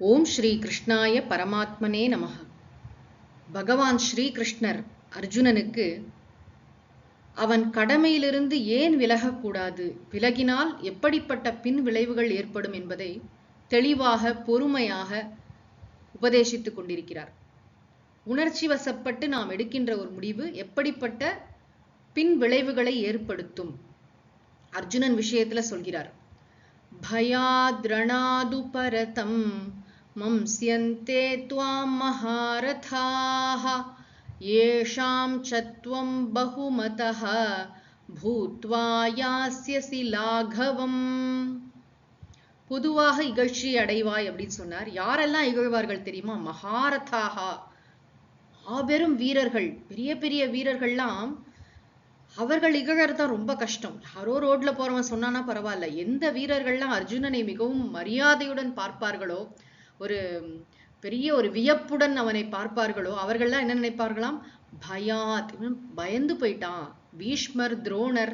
ஓம் ஸ்ரீ கிருஷ்ணாய பரமாத்மனே நமஹ. பகவான் ஸ்ரீகிருஷ்ணர் அர்ஜுனனுக்கு அவன் கடமையிலிருந்து ஏன் விலகக்கூடாது, விலகினால் எப்படிப்பட்ட பின் விளைவுகள் ஏற்படும் என்பதை தெளிவாக பொறுமையாக உபதேசித்துக் கொண்டிருக்கிறார். உணர்ச்சி வசப்பட்டு நாம் எடுக்கின்ற ஒரு முடிவு எப்படிப்பட்ட பின் விளைவுகளை ஏற்படுத்தும் அர்ஜுனன் விஷயத்துல சொல்கிறார். பயாத்ரணாது பரதம் மம்ஸ்யந்தே த்வாம் மஹாரதாஹ ஏஷாம் சத்வம் பகுமதஹ பூத்வா யாஸ்யசி லாகவம். பொதுவாக இகழ்ச்சி அடைவாய் அப்படின்னு சொன்னார். யாரெல்லாம் இகழ்வார்கள் தெரியுமா? மகாரதாஹா, மாபெரும் வீரர்கள், பெரிய பெரிய வீரர்கள்லாம் அவர்கள் இகழறதான் ரொம்ப கஷ்டம். யாரோ ரோட்ல போறவன் சொன்னானா பரவாயில்ல, எந்த வீரர்கள்லாம் அர்ஜுனனை மிகவும் மரியாதையுடன் பார்ப்பார்களோ, ஒரு பெரிய ஒரு வியப்புடன் அவனை பார்ப்பார்களோ, அவர்கள்லாம் என்ன நினைப்பார்களாம்? பயாத், பயந்து போயிட்டான். பீஷ்மர், துரோணர்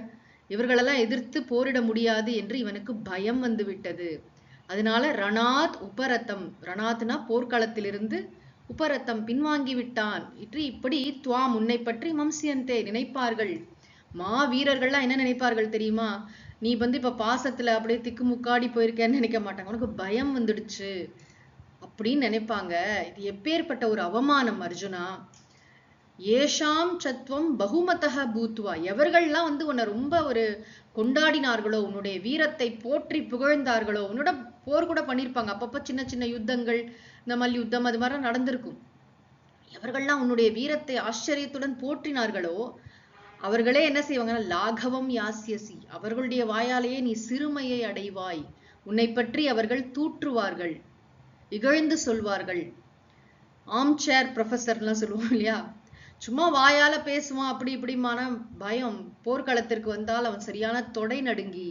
இவர்களெல்லாம் எதிர்த்து போரிட முடியாது என்று இவனுக்கு பயம் வந்து விட்டது. அதனால ரணாத் உபரத்தம், ரணாத்னா போர்க்களத்திலிருந்து, உபரத்தம் பின்வாங்கி விட்டான் என்று இப்படி துவாம் உன்னை பற்றி மம்சியந்தே நினைப்பார்கள். வீரர்கள்லாம் என்ன நினைப்பார்கள் தெரியுமா? நீ இப்ப பாசத்துல அப்படியே திக்குமுக்காடி போயிருக்கேன்னு நினைக்க மாட்டாங்க. உனக்கு பயம் வந்துடுச்சு அப்படின்னு நினைப்பாங்க. இது எப்பேற்பட்ட ஒரு அவமானம் அர்ஜுனா. ஏஷாம் சத்வம் பகுமதஹ பூத்வா, எவர்கள்லாம் உன்னை ரொம்ப ஒரு கொண்டாடினார்களோ, உன்னுடைய வீரத்தை போற்றி புகழ்ந்தார்களோ, உன்னோட போர் கூட பண்ணிருப்பாங்க. அப்பப்ப சின்ன சின்ன யுத்தங்கள், இந்த மாதிரி யுத்தம் அது மாதிரி நடந்திருக்கும். எவர்கள்லாம் உன்னுடைய வீரத்தை ஆச்சரியத்துடன் போற்றினார்களோ அவர்களே என்ன செய்வாங்கன்னா, லாகவம் யாஸ்யசி, அவர்களுடைய வாயாலேயே நீ சிறுமையை அடைவாய். உன்னை பற்றி அவர்கள் தூற்றுவார்கள், இகழ்ந்து சொல்வார்கள். ஆம் சேர் ப்ரொஃபஸர்லாம் சொல்லுவோம் இல்லையா? சும்மா வாயால பேசுவான், அப்படி இப்படிமான பயம். போர்க்களத்திற்கு வந்தால் அவன் சரியான தொடை நடுங்கி,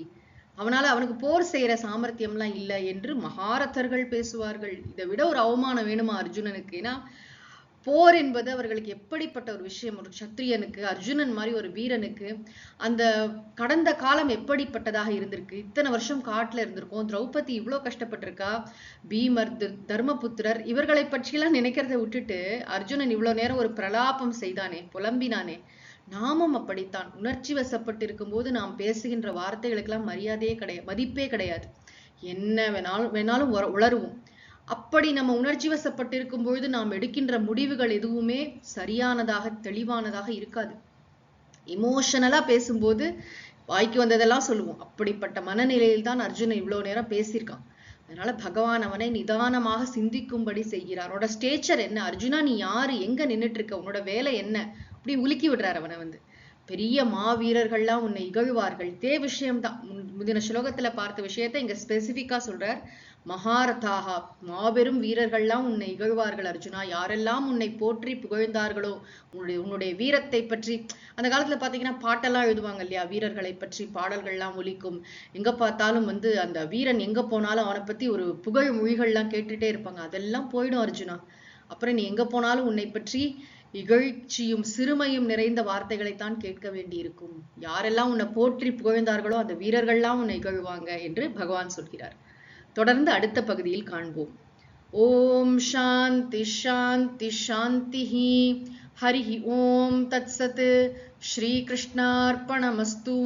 அவனுக்கு போர் செய்யற சாமர்த்தியம்லாம் இல்லை என்று மகாரதர்கள் பேசுவார்கள். இதை விட ஒரு அவமானம் வேணுமா அர்ஜுனனுக்கு? ஏன்னா போர் என்பது அவர்களுக்கு எப்படிப்பட்ட ஒரு விஷயம். ஒரு சத்திரியனுக்கு, அர்ஜுனன் மாதிரி ஒரு வீரனுக்கு அந்த கடந்த காலம் எப்படிப்பட்டதாக இருந்திருக்கு. இத்தனை வருஷம் காட்டுல இருந்திருக்கும், திரௌபதி இவ்வளவு கஷ்டப்பட்டிருக்கா, பீமர், தர்மபுத்திரர் இவர்களை பற்றியெல்லாம் நினைக்கிறத விட்டுட்டு அர்ஜுனன் இவ்வளவு நேரம் ஒரு பிரலாபம் செய்தானே, புலம்பினானே. நாமும் அப்படித்தான். உணர்ச்சி வசப்பட்டு இருக்கும்போது நாம் பேசுகின்ற வார்த்தைகளுக்கெல்லாம் மரியாதையே கிடையாது, மதிப்பே கிடையாது. என்ன வேணாலும் உளருவோம். அப்படி நம்ம உணர்ச்சி வசப்பட்டிருக்கும் பொழுது நாம் எடுக்கின்ற முடிவுகள் எதுவுமே சரியானதாக, தெளிவானதாக இருக்காது. இமோஷனலா பேசும்போது வாய்க்கு வந்ததெல்லாம் சொல்லுவோம். அப்படிப்பட்ட மனநிலையில் தான் அர்ஜுனன் இவ்வளவு நேரம் பேசியிருக்கான். அதனால பகவான் அவனை நிதானமாக சிந்திக்கும்படி செய்கிறார். அவனோட ஸ்டேச்சர் என்ன? அர்ஜுனா, நீ யாரு? எங்க நின்றுட்டு இருக்க? உன்னோட வேலை என்ன? அப்படி உலுக்கி விடுறார் அவனை. பெரிய மாவீரர்கள்லாம் உன்னை இகழ்வார்கள். இதே விஷயம்தான் முந்தின ஸ்லோகத்துல பார்த்த விஷயத்தை இங்க ஸ்பெசிபிக்கா சொல்றார். மகாரதாகா, மாபெரும் வீரர்கள்லாம் உன்னை இகழ்வார்கள் அர்ஜுனா. யாரெல்லாம் உன்னை போற்றி புகழ்ந்தார்களோ, உன்னுடைய வீரத்தை பற்றி, அந்த காலத்துல பாத்தீங்கன்னா பாட்டெல்லாம் எழுதுவாங்க இல்லையா? வீரர்களை பற்றி பாடல்கள்லாம் ஒலிக்கும். எங்க பார்த்தாலும் அந்த வீரன் எங்க போனாலும் அவனை பத்தி ஒரு புகழ் மொழிகள்லாம் கேட்டுட்டே இருப்பாங்க. அதெல்லாம் போயிடும் அர்ஜுனா. அப்புறம் நீ எங்க போனாலும் உன்னை பற்றி இகழ்ச்சியும் சிறுமையும் நிறைந்த வார்த்தைகளைத்தான் கேட்க வேண்டி இருக்கும். யாரெல்லாம் உன்னை போற்றி புகழ்ந்தார்களோ அந்த வீரர்கள்லாம் உன்னை இகழ்வாங்க என்று பகவான் சொல்கிறார். தொடர்ந்து அடுத்த பகுதியில் காண்போம். ஓம் சாந்தி சாந்தி சாந்தி. ஹரி ஓம் தத்சத். ஸ்ரீ கிருஷ்ணார்ப்பணமஸ்து.